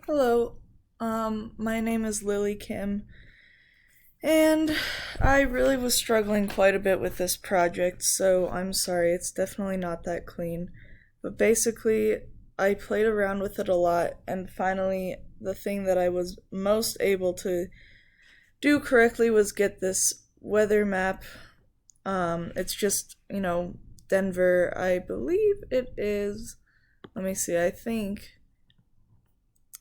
Hello, my name is Lily Kim, and I really was struggling quite a bit with this project, so I'm sorry, it's definitely not that clean. But basically, I played around with it a lot, and finally, the thing that I was most able to do correctly was get this weather map. It's just, Denver, I believe it is. Let me see, I think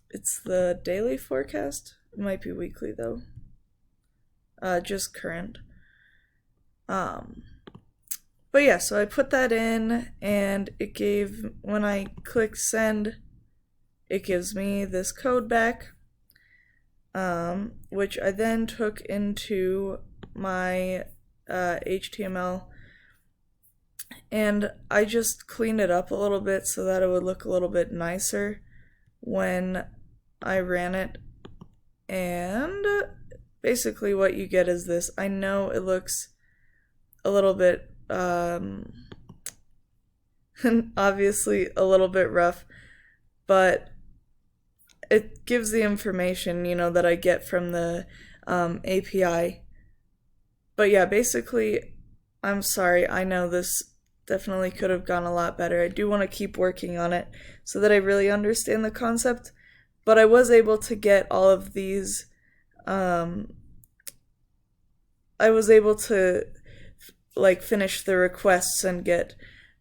it's the daily forecast. It might be weekly though. Just current. Um, but yeah, so I put that in, and when I click send, it gives me this code back, which I then took into my HTML, and I just cleaned it up a little bit so that it would look a little bit nicer when I ran it. And basically what you get is this. I know it looks a little bit obviously a little bit rough, but it gives the information, that I get from the API. But yeah, basically, I'm sorry. I know this definitely could have gone a lot better. I do want to keep working on it so that I really understand the concept, but I was able to get all of these. Um, I was able to finish the requests and get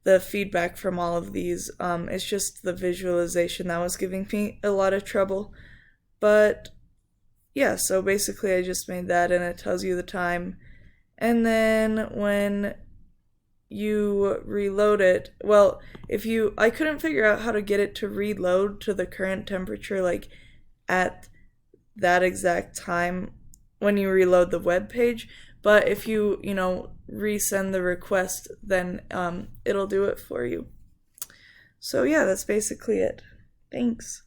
the feedback from all of these. It's just the visualization that was giving me a lot of trouble. But yeah, so basically I just made that, and it tells you the time. And then when you reload it, well, I couldn't figure out how to get it to reload to the current temperature, at that exact time when you reload the web page. But if you resend the request, then it'll do it for you. So yeah, that's basically it. Thanks.